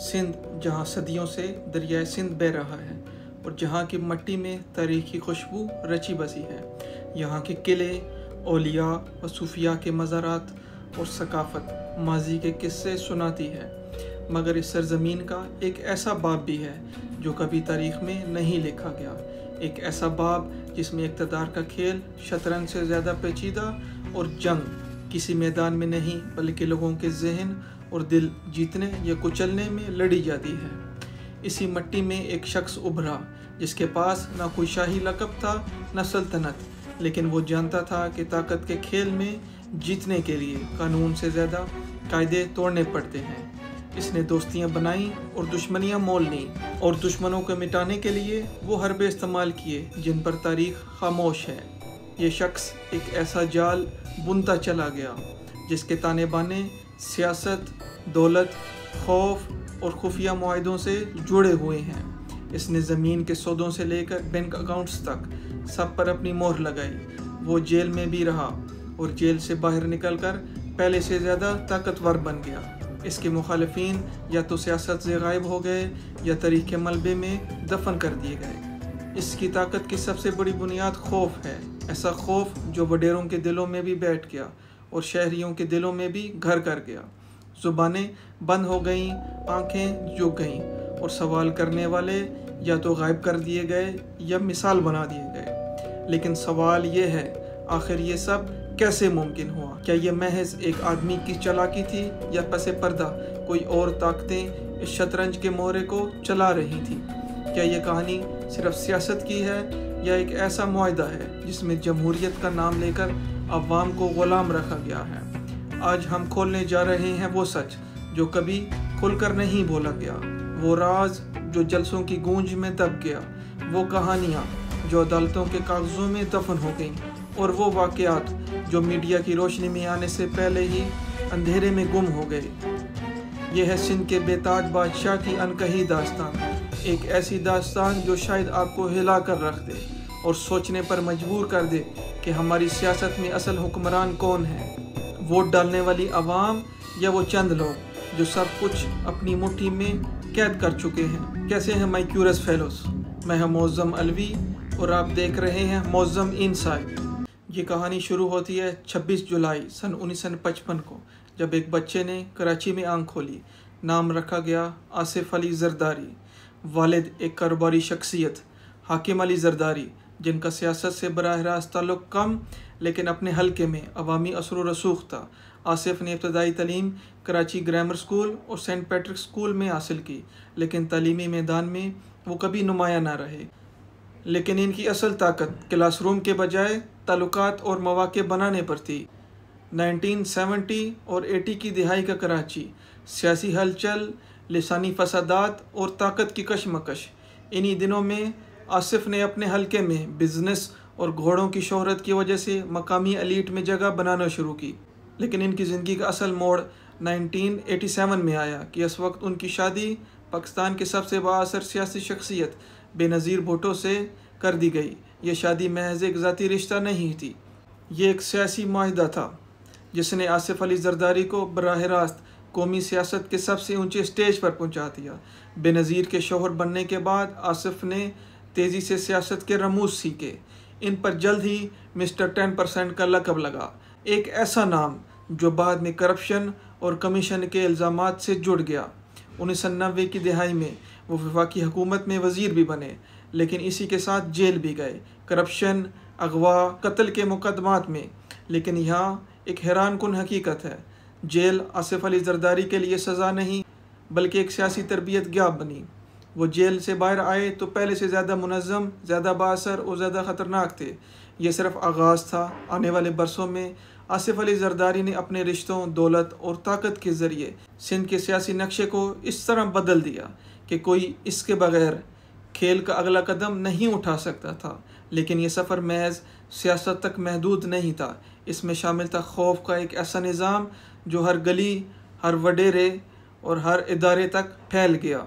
सिंध जहाँ सदियों से दरियाए सिंध बह रहा है और जहाँ की मिट्टी में तारीख की खुशबू रची बसी है। यहाँ के किले, औलिया व सूफिया के मज़ारात और सकाफ़त माजी के किस्से सुनाती है। मगर इस सरज़मीन का एक ऐसा बाब भी है जो कभी तारीख़ में नहीं लिखा गया। एक ऐसा बाब जिसमें इक़्तिदार का खेल शतरंज से ज़्यादा पेचीदा और जंग किसी मैदान में नहीं बल्कि लोगों के जहन और दिल जीतने या कुचलने में लड़ी जाती है। इसी मिट्टी में एक शख्स उभरा जिसके पास ना कोई शाही लक़ब था न सल्तनत, लेकिन वो जानता था कि ताकत के खेल में जीतने के लिए कानून से ज़्यादा कायदे तोड़ने पड़ते हैं। इसने दोस्तियां बनाई और दुश्मनियां मोल ली और दुश्मनों को मिटाने के लिए वो हरबे इस्तेमाल किए जिन पर तारीख़ खामोश है। ये शख्स एक ऐसा जाल बुनता चला गया जिसके ताने बाने सियासत, दौलत, खौफ और खुफिया मुआहदों से जुड़े हुए हैं। इसने ज़मीन के सौदों से लेकर बैंक अकाउंट्स तक सब पर अपनी मोहर लगाई। वो जेल में भी रहा और जेल से बाहर निकलकर पहले से ज़्यादा ताकतवर बन गया। इसके मुखालिफिन या तो सियासत से गायब हो गए या तारीख़ के मलबे में दफन कर दिए गए। इसकी ताकत की सबसे बड़ी बुनियाद खौफ है, ऐसा खौफ जो वडेरों के दिलों में भी बैठ गया और शहरियों के दिलों में भी घर कर गया। ज़ुबानें बंद हो गईं, आंखें झुक गईं और सवाल करने वाले या तो गायब कर दिए गए या मिसाल बना दिए गए। लेकिन सवाल ये है, आखिर ये सब कैसे मुमकिन हुआ? क्या ये महज एक आदमी की चालाकी थी या पसे पर्दा कोई और ताकतें इस शतरंज के मोहरे को चला रही थी? क्या ये कहानी सिर्फ सियासत की है या एक ऐसा मुआहदा है जिसमें जमहूरियत का नाम लेकर अवाम को गुलाम रखा गया है? आज हम खोलने जा रहे हैं वो सच जो कभी खुलकर नहीं बोला गया, वो राज जो जलसों की गूंज में दब गया, वो कहानियाँ जो अदालतों के कागज़ों में दफन हो गईं और वो वाक़यात जो मीडिया की रोशनी में आने से पहले ही अंधेरे में गुम हो गए। ये है सिंध के बेताज बादशाह की अनकही दास्तान, एक ऐसी दास्तान जो शायद आपको हिला कर रख दे और सोचने पर मजबूर कर दे कि हमारी सियासत में असल हुक्मरान कौन है, वोट डालने वाली आवाम या वो चंद लोग जो सब कुछ अपनी मुट्ठी में कैद कर चुके हैं। कैसे हैं माय क्यूरियस फेलोस? मैं हूं मौज़म अलवी और आप देख रहे हैं मौज़म इनसाइड। ये कहानी शुरू होती है 26 जुलाई सन 1955 को, जब एक बच्चे ने कराची में आंख खोली। नाम रखा गया आसिफ अली जरदारी। वालिद एक कारोबारी शख्सियत हाकिम अली जरदारी, जिनका सियासत से बराह रास्त ताल्लुक़ कम लेकिन अपने हल्के में अवामी असर व रसूख था। आसिफ ने इब्तदाई तालीम कराची ग्रामर स्कूल और सेंट पैट्रिक स्कूल में हासिल की, लेकिन तालीमी मैदान में वो कभी नुमाया ना रहे। लेकिन इनकी असल ताकत क्लासरूम के बजाय ताल्लुकात और मौक़े बनाने पर थी। 1970 और 80 की दिहाई का कराची, सियासी हलचल, लिसानी फसादात और ताकत की कशमकश। इन्हीं दिनों में आसिफ ने अपने हल्के में बिजनेस और घोड़ों की शोहरत की वजह से मकामी एलीट में जगह बनाना शुरू की। लेकिन इनकी ज़िंदगी का असल मोड़ 1987 में आया कि इस वक्त उनकी शादी पाकिस्तान के सबसे बाअसर सियासी शख्सियत बेनज़ीर भुट्टो से कर दी गई। ये शादी महज एक ज़ाती रिश्ता नहीं थी, ये एक सियासी मुआहदा था जिसने आसिफ अली जरदारी को बराह रास्त कौमी सियासत के सबसे ऊंचे स्टेज पर पहुंचा दिया। बेनज़ीर के शौहर बनने के बाद आसिफ ने तेज़ी से सियासत के रमूज सीखे। इन पर जल्द ही मिस्टर 10% का लक़ब लगा, एक ऐसा नाम जो बाद में करप्शन और कमीशन के इल्ज़ामात से जुड़ गया। 1990 की दिहाई में वो वफाकी हुकूमत में वज़ीर भी बने, लेकिन इसी के साथ जेल भी गए करप्शन, अगवा, कत्ल के मुकदमात में। लेकिन यहाँ एक हैरान कुन हकीकत है, जेल आसिफ अली जरदारी के लिए सज़ा नहीं बल्कि एक सियासी तरबियत गाह बनी। वो जेल से बाहर आए तो पहले से ज़्यादा मुनज़्ज़म, ज़्यादा बाअसर और ज़्यादा ख़तरनाक थे। ये सिर्फ आगाज़ था। आने वाले बरसों में आसिफ अली जरदारी ने अपने रिश्तों, दौलत और ताकत के ज़रिए सिंध के सियासी नक्शे को इस तरह बदल दिया कि कोई इसके बग़ैर खेल का अगला कदम नहीं उठा सकता था। लेकिन ये सफ़र महज सियासत तक महदूद नहीं था, इसमें शामिल था खौफ का एक ऐसा निज़ाम जो हर गली, हर वडेरे और हर इदारे तक फैल गया।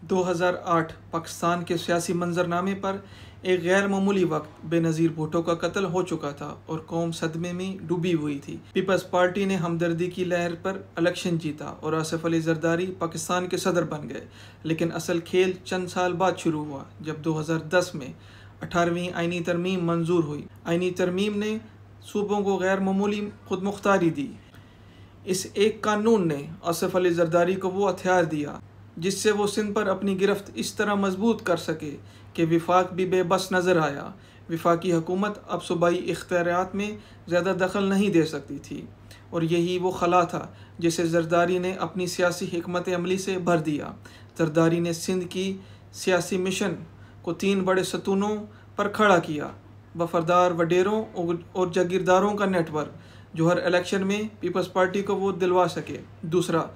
2008 पाकिस्तान के सियासी मंजरनामे पर एक गैर मामूली वक्त बेनज़ीर भुट्टो का कत्ल हो चुका था और कौम सदमे में डूबी हुई थी। पीपल्स पार्टी ने हमदर्दी की लहर पर इलेक्शन जीता और आसिफ अली जरदारी पाकिस्तान के सदर बन गए। लेकिन असल खेल चंद साल बाद शुरू हुआ जब 2010 में 18वीं आइनी तरमीम मंजूर हुई। आइनी तरमीम ने सूबों को गैर मामूली खुद मुख्तारी दी। इस एक कानून ने आसिफ अली जरदारी को वो हथियार दिया जिससे वो सिंध पर अपनी गिरफ्त इस तरह मजबूत कर सके कि विफाक भी बेबस नज़र आया। विफाकी हुकूमत अब सूबाई इख्तियारात में ज़्यादा दखल नहीं दे सकती थी और यही वो खला था जिसे जरदारी ने अपनी सियासी हिकमत अमली से भर दिया। जरदारी ने सिंध की सियासी मिशन को 3 बड़े सतूनों पर खड़ा किया: वफादार वडेरों और जागीरदारों का नेटवर्क जो हर इलेक्शन में पीपल्स पार्टी को वोट दिलवा सके। दूसरा,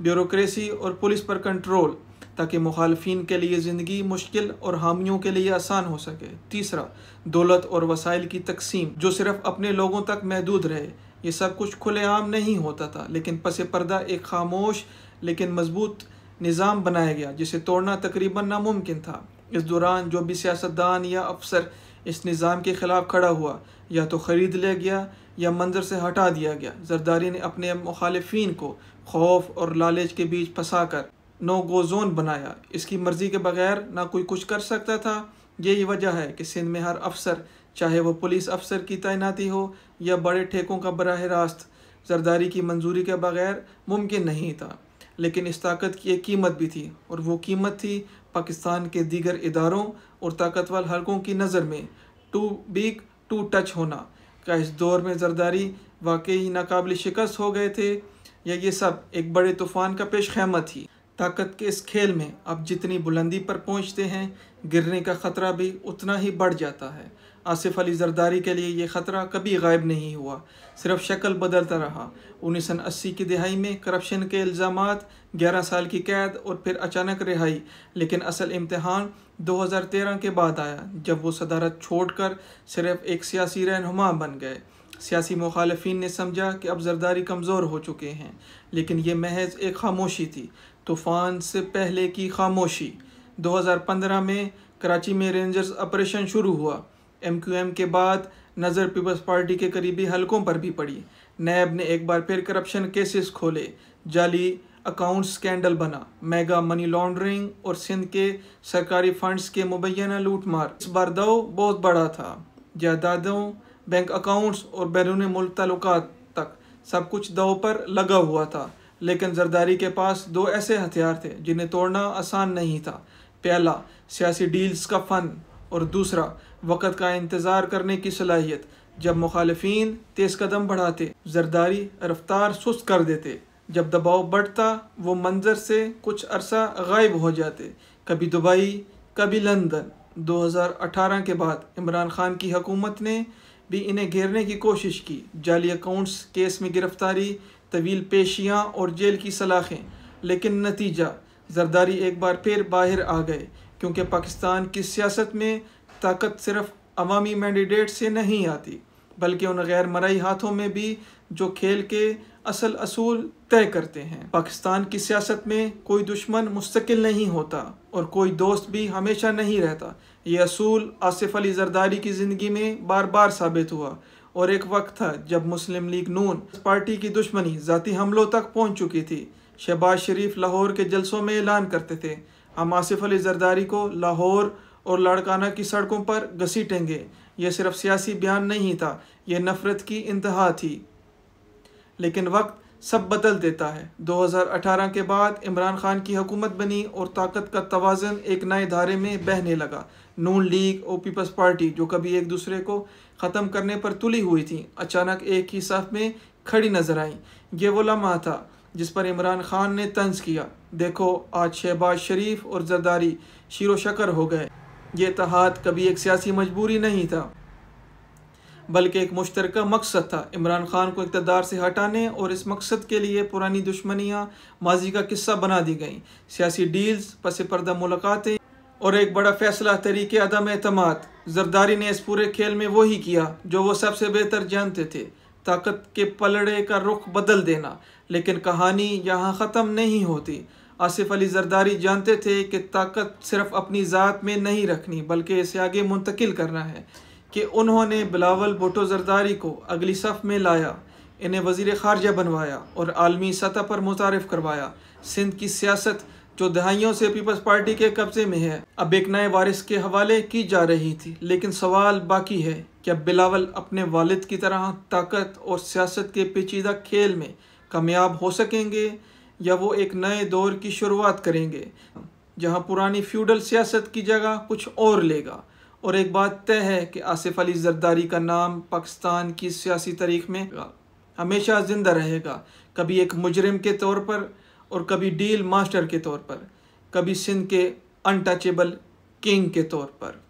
ब्यूरोक्रेसी और पुलिस पर कंट्रोल ताकि मुखालफिन के लिए ज़िंदगी मुश्किल और हामियों के लिए आसान हो सके। तीसरा, दौलत और वसाइल की तकसीम जो सिर्फ अपने लोगों तक महदूद रहे। ये सब कुछ खुलेआम नहीं होता था, लेकिन पसे पर्दा एक खामोश लेकिन मजबूत निज़ाम बनाया गया जिसे तोड़ना तकरीबन नामुमकिन था। इस दौरान जो भी सियासतदान या अफसर इस निज़ाम के ख़िलाफ़ खड़ा हुआ या तो ख़रीद लिया गया या मंजर से हटा दिया गया। जरदारी ने अपने मुखालिफिन को खौफ और लालच के बीच फंसाकर नो गो जोन बनाया। इसकी मर्ज़ी के बगैर ना कोई कुछ कर सकता था। यही वजह है कि सिंध में हर अफसर, चाहे वो पुलिस अफसर की तैनाती हो या बड़े ठेकों का बराह रास्त, जरदारी की मंजूरी के बगैर मुमकिन नहीं था। लेकिन इस ताकत की एक कीमत भी थी और वो कीमत थी पाकिस्तान के दीगर इदारों और ताकतवर हलकों की नज़र में टू बिग टू टच होना। क्या इस दौर में जरदारी वाकई नाकाबिल शिकस्त हो गए थे या ये सब एक बड़े तूफ़ान का पेश खैमत थी? ताकत के इस खेल में अब जितनी बुलंदी पर पहुंचते हैं गिरने का ख़तरा भी उतना ही बढ़ जाता है। आसिफ अली जरदारी के लिए ये ख़तरा कभी गायब नहीं हुआ, सिर्फ शक्ल बदलता रहा। 1980 की दिहाई में करप्शन के इल्ज़ामात, 11 साल की कैद और फिर अचानक रिहाई। लेकिन असल इम्तिहान 2013 के बाद आया जब वो सदारत छोड़कर सिर्फ एक सियासी रहनुमा बन गए। सियासी मुखालिफिन ने समझा कि अब जरदारी कमज़ोर हो चुके हैं, लेकिन ये महज एक खामोशी थी, तूफ़ान से पहले की खामोशी। 2015 में कराची में रेंजर्स ऑपरेशन शुरू हुआ। MQM के बाद नज़र पीपल्स पार्टी के करीबी हलकों पर भी पड़ी। नैब ने एक बार फिर करप्शन केसेस खोले, जाली अकाउंट स्कैंडल बना, मेगा मनी लॉन्ड्रिंग और सिंध के सरकारी फंड्स के मुबैना लूटमार। इस बार दाव बहुत बड़ा था, जायदादों, बैंक अकाउंट्स और बैरून मुल्क ताल्लुकात तक सब कुछ दाव पर लगा हुआ था। लेकिन जरदारी के पास 2 ऐसे हथियार थे जिन्हें तोड़ना आसान नहीं था। पहला, सियासी डील्स का फ़न और दूसरा, वक़्त का इंतज़ार करने की सलाहियत। जब मुखालिफिन तेज़ कदम बढ़ाते, जरदारी रफ्तार सुस्त कर देते। जब दबाव बढ़ता, वो मंजर से कुछ अरसा गायब हो जाते, कभी दुबई, कभी लंदन। 2018 के बाद इमरान खान की हुकूमत ने भी इन्हें घेरने की कोशिश की। जाली अकाउंट्स केस में गिरफ्तारी, तवील पेशियाँ और जेल की सलाखें। लेकिन नतीजा, जरदारी एक बार फिर बाहर आ गए, क्योंकि पाकिस्तान की सियासत में ताकत सिर्फ अवामी मैंडेट से नहीं आती, बल्कि उन गैर मरई हाथों में भी जो खेल के असल असूल तय करते हैं। पाकिस्तान की सियासत में कोई दुश्मन मुस्तकिल नहीं होता और कोई दोस्त भी हमेशा नहीं रहता। ये असूल आसिफ अली जरदारी की ज़िंदगी में बार बार साबित हुआ। और एक वक्त था जब मुस्लिम लीग नून पार्टी की दुश्मनी ज़ाती हमलों तक पहुंच चुकी थी। शहबाज शरीफ लाहौर के जलसों में ऐलान करते थे, हम आसिफ अली जरदारी को लाहौर और लाड़काना की सड़कों पर घसीटेंगे। यह सिर्फ सियासी बयान नहीं था, यह नफ़रत की इंतहा थी। लेकिन वक्त सब बदल देता है। 2018 के बाद इमरान खान की हुकूमत बनी और ताकत का तवाज़न एक नए धारे में बहने लगा। नून लीग और पीपल्स पार्टी जो कभी एक दूसरे को ख़त्म करने पर तुली हुई थी, अचानक एक ही साफ में खड़ी नजर आई। ये वो लम्हा था जिस पर इमरान खान ने तंज किया, देखो आज शहबाज शरीफ और जरदारी शीरो शकर हो गए। ये इत्तेहाद कभी एक सियासी मजबूरी नहीं था, बल्कि एक मुश्तरका मकसद था, इमरान खान को इक़्तिदार से हटाने। और इस मकसद के लिए पुरानी दुश्मनियाँ माजी का किस्सा बना दी गईं। सियासी डील्स, पस पर्दा मुलाकातें और एक बड़ा फैसला तरीके अदम एतमाद। जरदारी ने इस पूरे खेल में वही किया जो वो सबसे बेहतर जानते थे, ताकत के पलड़े का रुख बदल देना। लेकिन कहानी यहाँ ख़त्म नहीं होती। आसिफ अली जरदारी जानते थे कि ताकत सिर्फ अपनी ज़ात में नहीं रखनी बल्कि इसे आगे मुंतकिल करना है, कि उन्होंने बिलावल भुट्टो जरदारी को अगली सफ़ में लाया, इन्हें वज़ीर ख़ारजा बनवाया और आलमी सतह पर मुतारिफ़ करवाया। सिंध की सियासत जो दहाइयों से पीपल्स पार्टी के कब्ज़े में है अब एक नए वारिस के हवाले की जा रही थी, लेकिन सवाल बाकी है कि अब बिलावल अपने वालिद की तरह ताकत और सियासत के पेचीदा खेल में कामयाब हो सकेंगे या वो एक नए दौर की शुरुआत करेंगे जहां पुरानी फ्यूडल सियासत की जगह कुछ और लेगा। और एक बात तय है कि आसिफ अली जरदारी का नाम पाकिस्तान की सियासी तारीख में हमेशा ज़िंदा रहेगा, कभी एक मुजरिम के तौर पर और कभी डील मास्टर के तौर पर, कभी सिंध के अनटचेबल किंग के तौर पर।